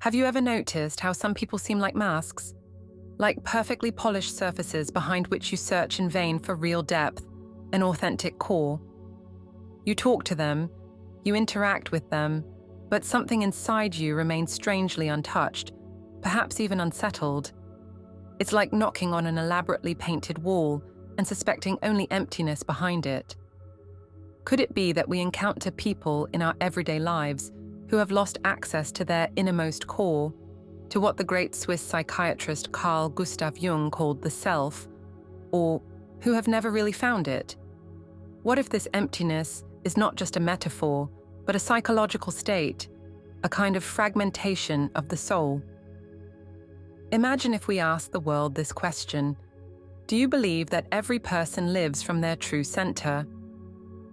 Have you ever noticed how some people seem like masks? Like perfectly polished surfaces behind which you search in vain for real depth, an authentic core. You talk to them, you interact with them, but something inside you remains strangely untouched, perhaps even unsettled. It's like knocking on an elaborately painted wall and suspecting only emptiness behind it. Could it be that we encounter people in our everyday lives who have lost access to their innermost core, to what the great Swiss psychiatrist Carl Gustav Jung called the self, or who have never really found it? What if this emptiness is not just a metaphor, but a psychological state, a kind of fragmentation of the soul? Imagine if we asked the world this question: do you believe that every person lives from their true center?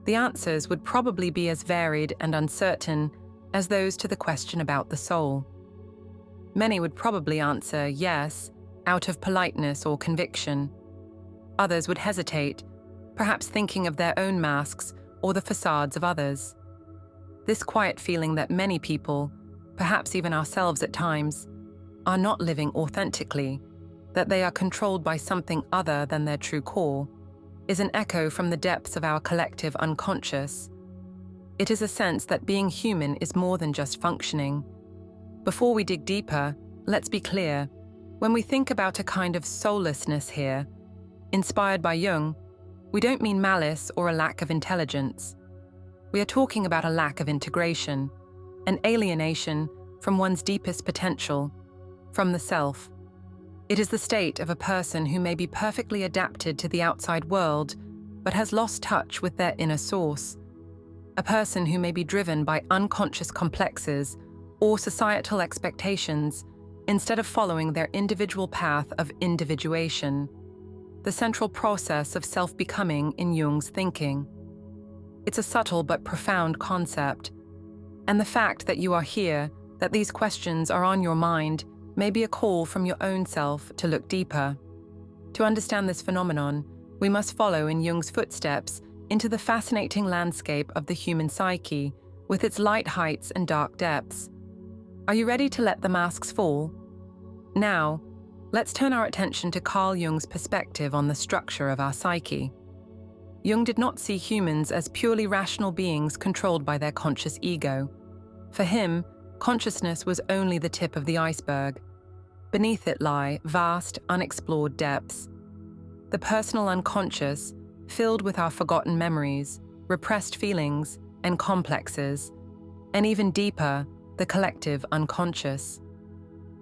The answers would probably be as varied and uncertain as those to the question about the soul. Many would probably answer yes, out of politeness or conviction. Others would hesitate, perhaps thinking of their own masks or the facades of others. This quiet feeling that many people, perhaps even ourselves at times, are not living authentically, that they are controlled by something other than their true core, is an echo from the depths of our collective unconscious. It is a sense that being human is more than just functioning. Before we dig deeper, let's be clear. When we think about a kind of soullessness here, inspired by Jung, we don't mean malice or a lack of intelligence. We are talking about a lack of integration, an alienation from one's deepest potential, from the self. It is the state of a person who may be perfectly adapted to the outside world, but has lost touch with their inner source. A person who may be driven by unconscious complexes or societal expectations instead of following their individual path of individuation, the central process of self-becoming in Jung's thinking. It's a subtle but profound concept, and the fact that you are here, that these questions are on your mind, may be a call from your own self to look deeper. To understand this phenomenon, we must follow in Jung's footsteps into the fascinating landscape of the human psyche, with its light heights and dark depths. Are you ready to let the masks fall? Now, let's turn our attention to Carl Jung's perspective on the structure of our psyche. Jung did not see humans as purely rational beings controlled by their conscious ego. For him, consciousness was only the tip of the iceberg. Beneath it lie vast, unexplored depths. The personal unconscious, filled with our forgotten memories, repressed feelings, and complexes, and even deeper, the collective unconscious.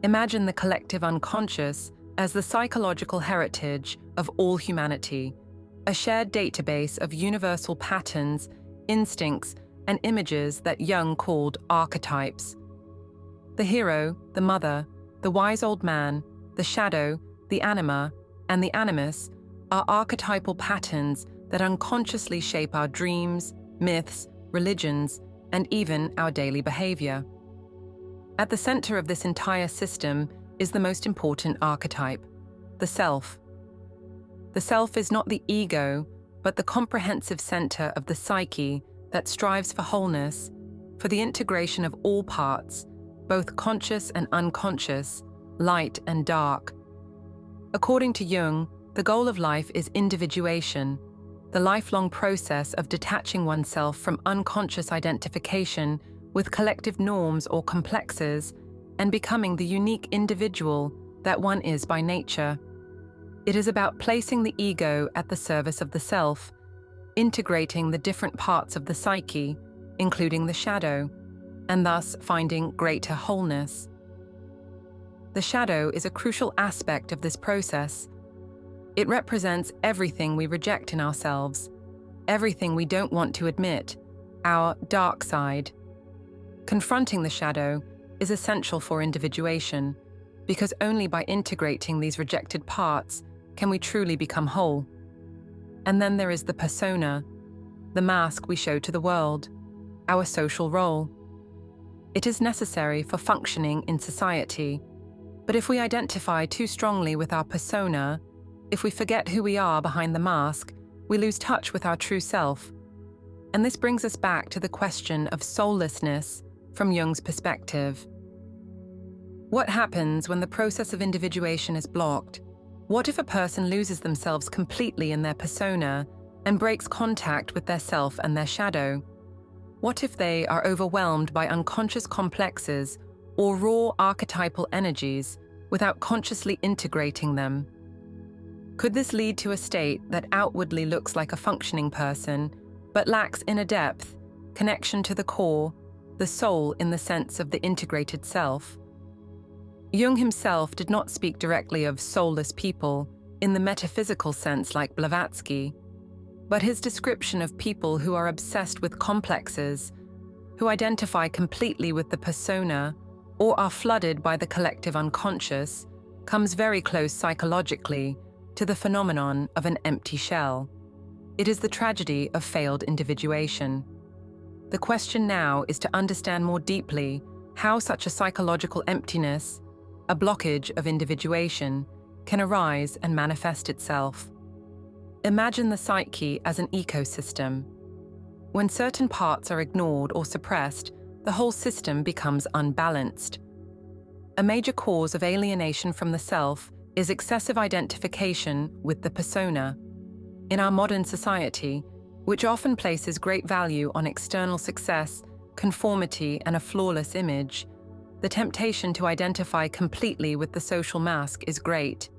Imagine the collective unconscious as the psychological heritage of all humanity, a shared database of universal patterns, instincts, and images that Jung called archetypes. The hero, the mother, the wise old man, the shadow, the anima, and the animus are archetypal patterns that unconsciously shape our dreams, myths, religions, and even our daily behavior. At the center of this entire system is the most important archetype, the self. The self is not the ego, but the comprehensive center of the psyche that strives for wholeness, for the integration of all parts, both conscious and unconscious, light and dark. According to Jung, the goal of life is individuation, the lifelong process of detaching oneself from unconscious identification with collective norms or complexes and becoming the unique individual that one is by nature. It is about placing the ego at the service of the self, integrating the different parts of the psyche, including the shadow, and thus finding greater wholeness. The shadow is a crucial aspect of this process. It represents everything we reject in ourselves, everything we don't want to admit, our dark side. Confronting the shadow is essential for individuation, because only by integrating these rejected parts can we truly become whole. And then there is the persona, the mask we show to the world, our social role. It is necessary for functioning in society, but if we identify too strongly with our persona, if we forget who we are behind the mask, we lose touch with our true self. And this brings us back to the question of soullessness from Jung's perspective. What happens when the process of individuation is blocked? What if a person loses themselves completely in their persona and breaks contact with their self and their shadow? What if they are overwhelmed by unconscious complexes or raw archetypal energies without consciously integrating them? Could this lead to a state that outwardly looks like a functioning person, but lacks inner depth, connection to the core, the soul in the sense of the integrated self? Jung himself did not speak directly of soulless people in the metaphysical sense like Blavatsky, but his description of people who are obsessed with complexes, who identify completely with the persona, or are flooded by the collective unconscious, comes very close psychologically to the phenomenon of an empty shell. It is the tragedy of failed individuation. The question now is to understand more deeply how such a psychological emptiness, a blockage of individuation, can arise and manifest itself. Imagine the psyche as an ecosystem. When certain parts are ignored or suppressed, the whole system becomes unbalanced. A major cause of alienation from the self is excessive identification with the persona. In our modern society, which often places great value on external success, conformity, and a flawless image, the temptation to identify completely with the social mask is great.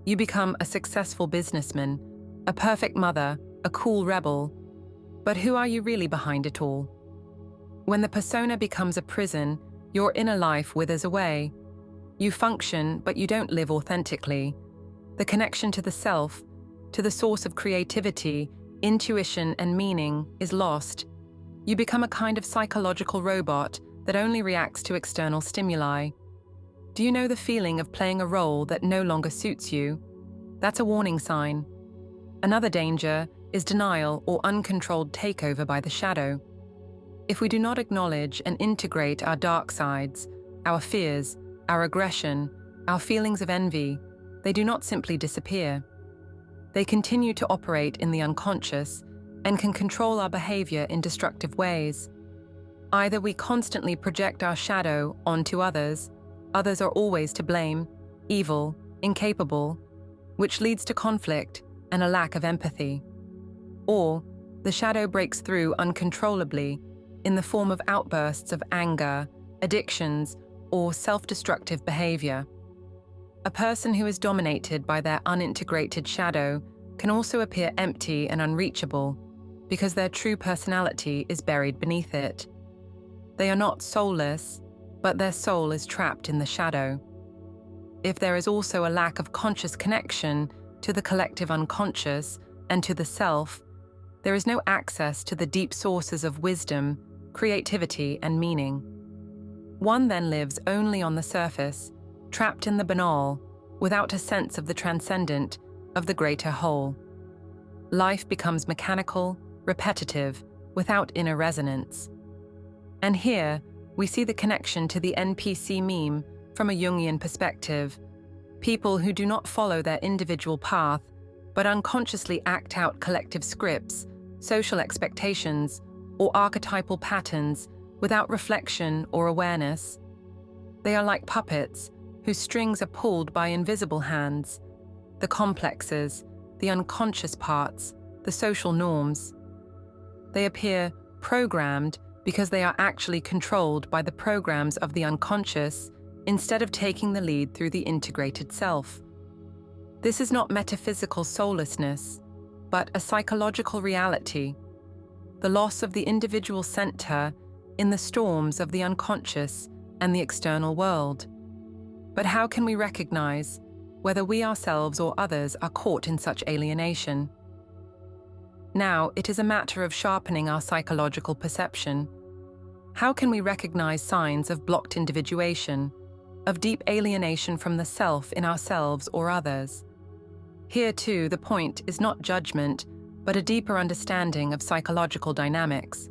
You become a successful businessman, a perfect mother, a cool rebel. But who are you really behind it all? When the persona becomes a prison, your inner life withers away. You function, but you don't live authentically. The connection to the self, to the source of creativity, intuition, and meaning is lost. You become a kind of psychological robot that only reacts to external stimuli. Do you know the feeling of playing a role that no longer suits you? That's a warning sign. Another danger is denial or uncontrolled takeover by the shadow. If we do not acknowledge and integrate our dark sides, our fears, our aggression, our feelings of envy, they do not simply disappear. They continue to operate in the unconscious and can control our behavior in destructive ways. Either we constantly project our shadow onto others are always to blame, evil, incapable, which leads to conflict and a lack of empathy. Or the shadow breaks through uncontrollably in the form of outbursts of anger, addictions, or self-destructive behavior. A person who is dominated by their unintegrated shadow can also appear empty and unreachable because their true personality is buried beneath it. They are not soulless, but their soul is trapped in the shadow. If there is also a lack of conscious connection to the collective unconscious and to the self, there is no access to the deep sources of wisdom, creativity, and meaning. One then lives only on the surface, trapped in the banal, without a sense of the transcendent, of the greater whole. Life becomes mechanical, repetitive, without inner resonance. And here, we see the connection to the NPC meme from a Jungian perspective. People who do not follow their individual path, but unconsciously act out collective scripts, social expectations, or archetypal patterns without reflection or awareness. They are like puppets whose strings are pulled by invisible hands, the complexes, the unconscious parts, the social norms. They appear programmed because they are actually controlled by the programs of the unconscious instead of taking the lead through the integrated self. This is not metaphysical soullessness, but a psychological reality, the loss of the individual center in the storms of the unconscious and the external world. But how can we recognize whether we ourselves or others are caught in such alienation? Now, it is a matter of sharpening our psychological perception. How can we recognize signs of blocked individuation, of deep alienation from the self in ourselves or others? Here, too, the point is not judgment, but a deeper understanding of psychological dynamics.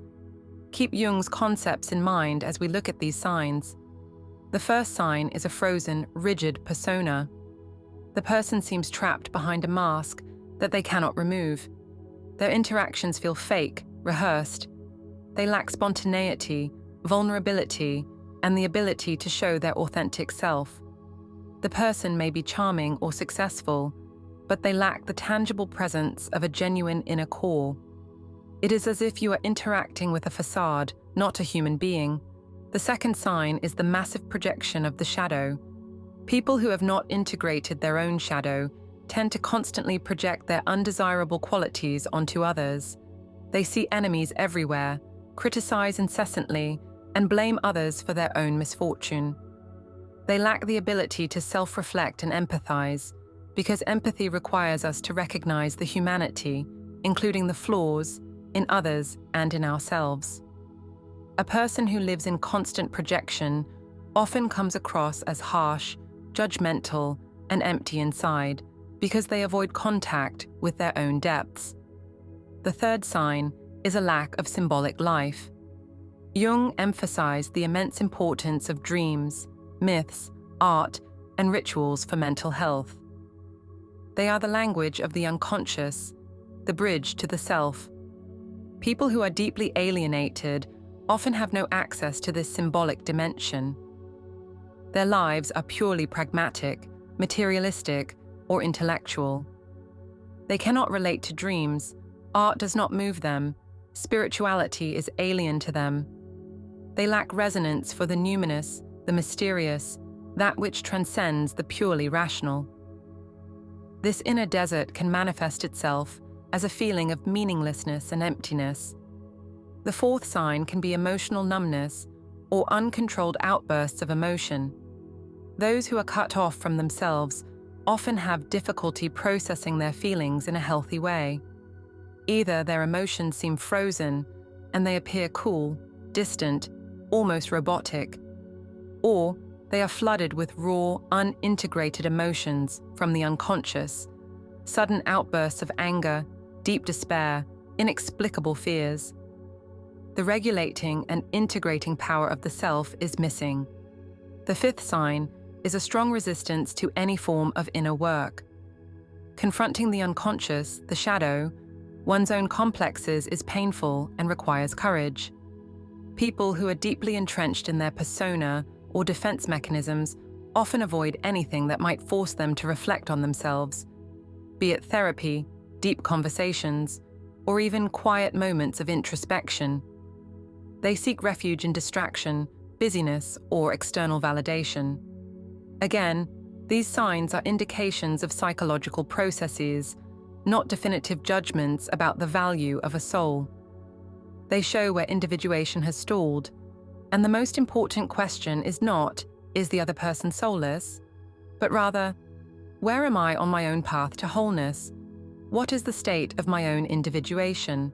Keep Jung's concepts in mind as we look at these signs. The first sign is a frozen, rigid persona. The person seems trapped behind a mask that they cannot remove. Their interactions feel fake, rehearsed. They lack spontaneity, vulnerability, and the ability to show their authentic self. The person may be charming or successful, but they lack the tangible presence of a genuine inner core. It is as if you are interacting with a facade, not a human being. The second sign is the massive projection of the shadow. People who have not integrated their own shadow tend to constantly project their undesirable qualities onto others. They see enemies everywhere, criticize incessantly, and blame others for their own misfortune. They lack the ability to self-reflect and empathize, because empathy requires us to recognize the humanity, including the flaws, in others and in ourselves. A person who lives in constant projection often comes across as harsh, judgmental, and empty inside, because they avoid contact with their own depths. The third sign is a lack of symbolic life. Jung emphasized the immense importance of dreams, myths, art, and rituals for mental health. They are the language of the unconscious, the bridge to the self. People who are deeply alienated often have no access to this symbolic dimension. Their lives are purely pragmatic, materialistic, or intellectual. They cannot relate to dreams, art does not move them, spirituality is alien to them. They lack resonance for the numinous, the mysterious, that which transcends the purely rational. This inner desert can manifest itself as a feeling of meaninglessness and emptiness. The fourth sign can be emotional numbness or uncontrolled outbursts of emotion. Those who are cut off from themselves often have difficulty processing their feelings in a healthy way. Either their emotions seem frozen and they appear cool, distant, almost robotic, or they are flooded with raw, unintegrated emotions from the unconscious, sudden outbursts of anger, deep despair, inexplicable fears. The regulating and integrating power of the self is missing. The fifth sign is a strong resistance to any form of inner work. Confronting the unconscious, the shadow, one's own complexes is painful and requires courage. People who are deeply entrenched in their persona or defense mechanisms often avoid anything that might force them to reflect on themselves, be it therapy, deep conversations, or even quiet moments of introspection. They seek refuge in distraction, busyness, or external validation. Again, these signs are indications of psychological processes, not definitive judgments about the value of a soul. They show where individuation has stalled, and the most important question is not, is the other person soulless? But rather, where am I on my own path to wholeness? What is the state of my own individuation?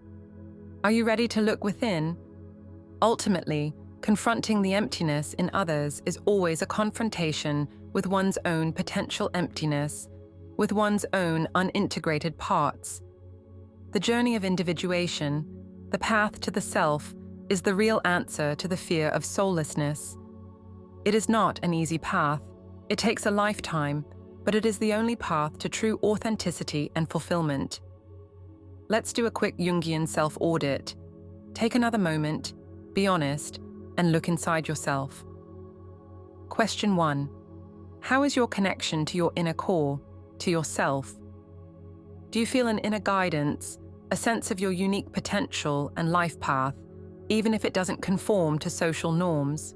Are you ready to look within? Ultimately, confronting the emptiness in others is always a confrontation with one's own potential emptiness, with one's own unintegrated parts. The journey of individuation, the path to the self, is the real answer to the fear of soullessness. It is not an easy path. It takes a lifetime, but it is the only path to true authenticity and fulfillment. Let's do a quick Jungian self-audit. Take another moment, be honest, and look inside yourself. Question 1. How is your connection to your inner core, to yourself? Do you feel an inner guidance, a sense of your unique potential and life path, even if it doesn't conform to social norms?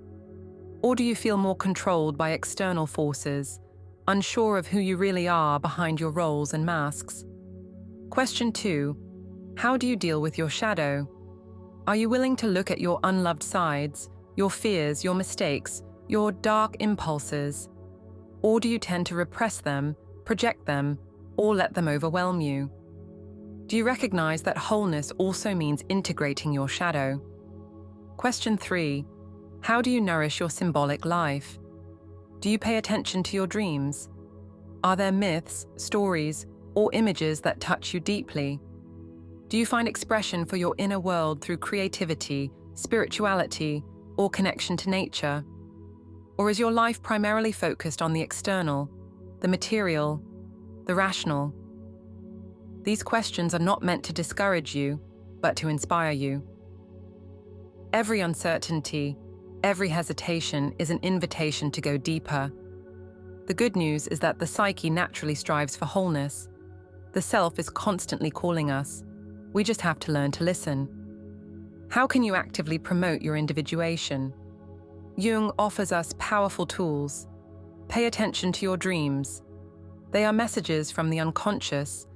Or do you feel more controlled by external forces, unsure of who you really are behind your roles and masks? Question 2. How do you deal with your shadow? Are you willing to look at your unloved sides, your fears, your mistakes, your dark impulses? Or do you tend to repress them, project them, or let them overwhelm you? Do you recognize that wholeness also means integrating your shadow? Question 3. How do you nourish your symbolic life? Do you pay attention to your dreams? Are there myths, stories, or images that touch you deeply? Do you find expression for your inner world through creativity, spirituality, or connection to nature? Or is your life primarily focused on the external, the material, the rational? These questions are not meant to discourage you, but to inspire you. Every uncertainty, Every hesitation is an invitation to go deeper. The good news is that the psyche naturally strives for wholeness. The self is constantly calling us. We just have to learn to listen. How can you actively promote your individuation? Jung offers us powerful tools. Pay attention to your dreams. They are messages from the unconscious,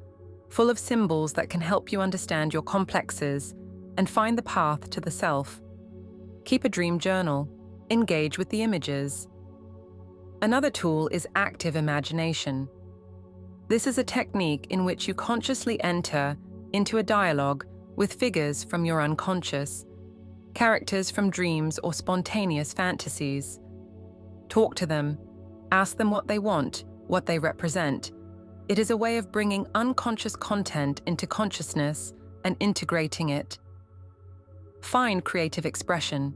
full of symbols that can help you understand your complexes and find the path to the self. Keep a dream journal. Engage with the images. Another tool is active imagination. This is a technique in which you consciously enter into a dialogue with figures from your unconscious, characters from dreams or spontaneous fantasies. Talk to them. Ask them what they want, what they represent. It is a way of bringing unconscious content into consciousness and integrating it. Find creative expression.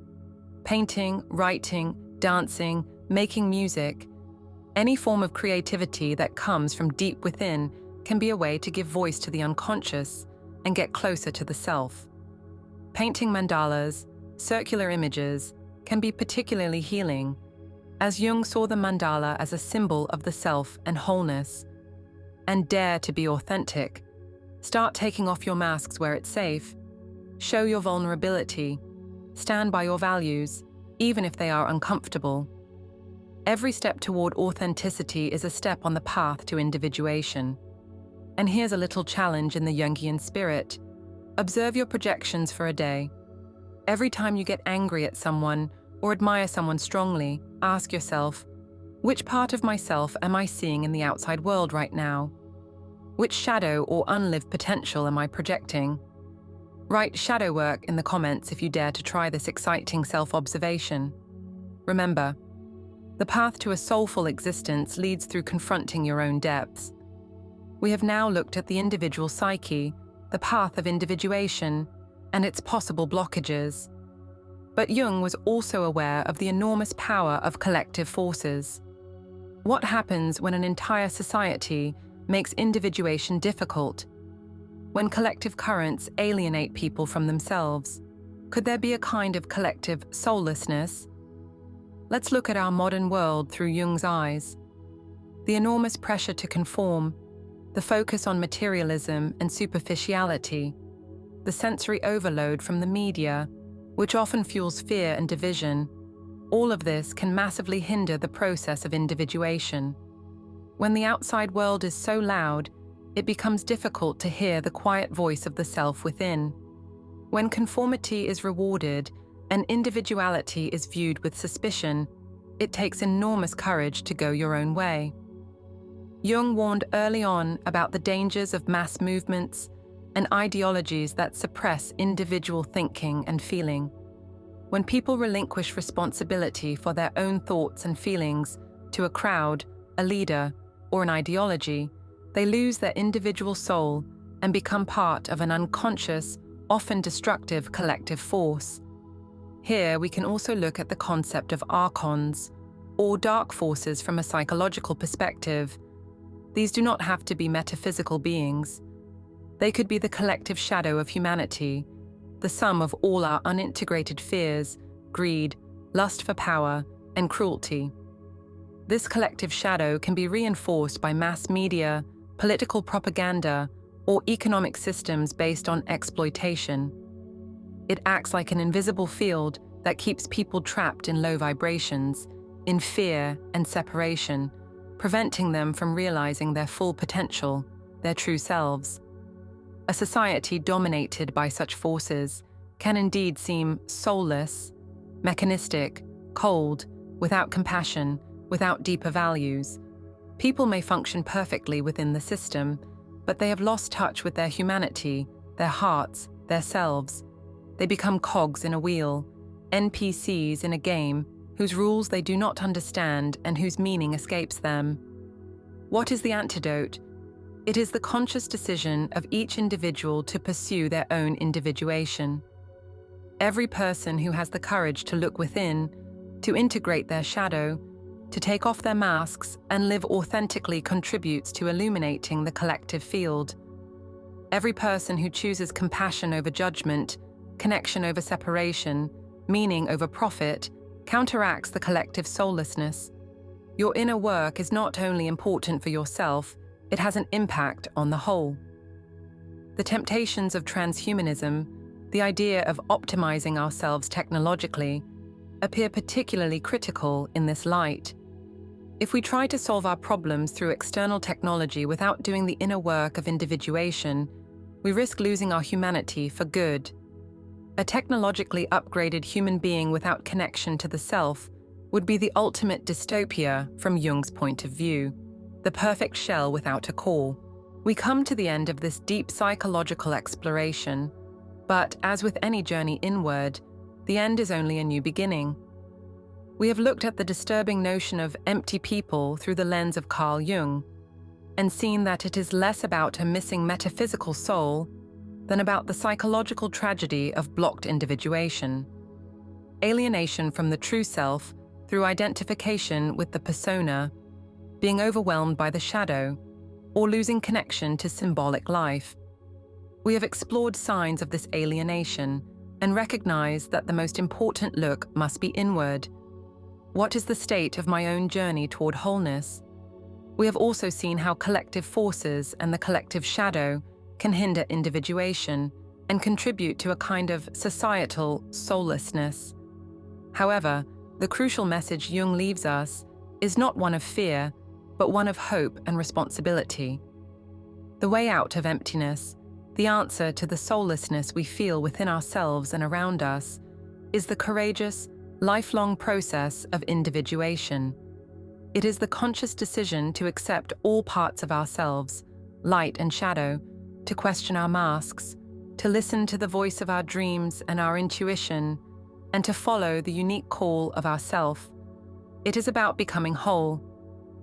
Painting, writing, dancing, making music. Any form of creativity that comes from deep within can be a way to give voice to the unconscious and get closer to the self. Painting mandalas, circular images, can be particularly healing, as Jung saw the mandala as a symbol of the self and wholeness. And dare to be authentic. Start taking off your masks where it's safe. Show your vulnerability. Stand by your values, even if they are uncomfortable. Every step toward authenticity is a step on the path to individuation. And here's a little challenge in the Jungian spirit. Observe your projections for a day. Every time you get angry at someone or admire someone strongly, ask yourself, which part of myself am I seeing in the outside world right now? Which shadow or unlived potential am I projecting? Write shadow work in the comments if you dare to try this exciting self-observation. Remember, the path to a soulful existence leads through confronting your own depths. We have now looked at the individual psyche, the path of individuation, and its possible blockages. But Jung was also aware of the enormous power of collective forces. What happens when an entire society makes individuation difficult? When collective currents alienate people from themselves? Could there be a kind of collective soullessness? Let's look at our modern world through Jung's eyes. The enormous pressure to conform, the focus on materialism and superficiality, the sensory overload from the media, which often fuels fear and division, all of this can massively hinder the process of individuation. When the outside world is so loud, it becomes difficult to hear the quiet voice of the self within. When conformity is rewarded and individuality is viewed with suspicion, it takes enormous courage to go your own way. Jung warned early on about the dangers of mass movements and ideologies that suppress individual thinking and feeling. When people relinquish responsibility for their own thoughts and feelings to a crowd, a leader, or an ideology, they lose their individual soul and become part of an unconscious, often destructive collective force. Here we can also look at the concept of archons, or dark forces from a psychological perspective. These do not have to be metaphysical beings. They could be the collective shadow of humanity, the sum of all our unintegrated fears, greed, lust for power, and cruelty. This collective shadow can be reinforced by mass media, political propaganda, or economic systems based on exploitation. It acts like an invisible field that keeps people trapped in low vibrations, in fear and separation, preventing them from realizing their full potential, their true selves. A society dominated by such forces can indeed seem soulless, mechanistic, cold, without compassion, without deeper values. People may function perfectly within the system, but they have lost touch with their humanity, their hearts, their selves. They become cogs in a wheel, NPCs in a game whose rules they do not understand and whose meaning escapes them. What is the antidote? It is the conscious decision of each individual to pursue their own individuation. Every person who has the courage to look within, to integrate their shadow, to take off their masks and live authentically contributes to illuminating the collective field. Every person who chooses compassion over judgment, connection over separation, meaning over profit, counteracts the collective soullessness. Your inner work is not only important for yourself, it has an impact on the whole. The temptations of transhumanism, the idea of optimizing ourselves technologically, appear particularly critical in this light. If we try to solve our problems through external technology without doing the inner work of individuation, we risk losing our humanity for good. A technologically upgraded human being without connection to the self would be the ultimate dystopia from Jung's point of view, the perfect shell without a core. We come to the end of this deep psychological exploration, but as with any journey inward, the end is only a new beginning. We have looked at the disturbing notion of empty people through the lens of Carl Jung, and seen that it is less about a missing metaphysical soul than about the psychological tragedy of blocked individuation. Alienation from the true self through identification with the persona, being overwhelmed by the shadow, or losing connection to symbolic life. We have explored signs of this alienation and recognized that the most important look must be inward. What is the state of my own journey toward wholeness? We have also seen how collective forces and the collective shadow can hinder individuation and contribute to a kind of societal soullessness. However, the crucial message Jung leaves us is not one of fear, but one of hope and responsibility. The way out of emptiness, the answer to the soullessness we feel within ourselves and around us, is the courageous, lifelong process of individuation. It is the conscious decision to accept all parts of ourselves, light and shadow, to question our masks, to listen to the voice of our dreams and our intuition, and to follow the unique call of ourself. It is about becoming whole.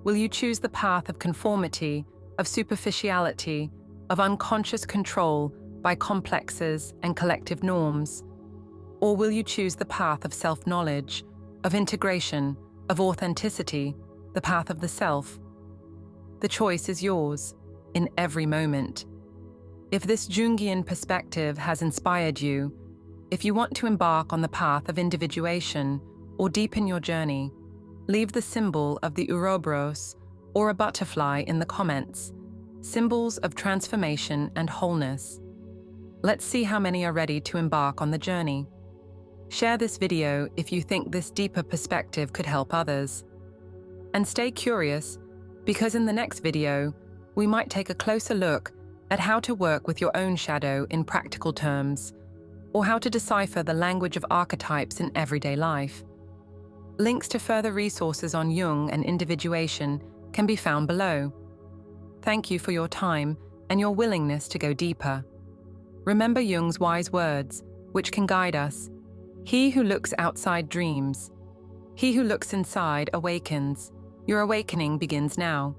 Will you choose the path of conformity, of superficiality, of unconscious control by complexes and collective norms? Or will you choose the path of self-knowledge, of integration, of authenticity, the path of the self? The choice is yours, in every moment. If this Jungian perspective has inspired you, if you want to embark on the path of individuation or deepen your journey, leave the symbol of the Ouroboros or a butterfly in the comments, symbols of transformation and wholeness. Let's see how many are ready to embark on the journey. Share this video if you think this deeper perspective could help others. And stay curious, because in the next video, we might take a closer look at how to work with your own shadow in practical terms, or how to decipher the language of archetypes in everyday life. Links to further resources on Jung and individuation can be found below. Thank you for your time and your willingness to go deeper. Remember Jung's wise words, which can guide us. He who looks outside dreams. He who looks inside awakens. Your awakening begins now.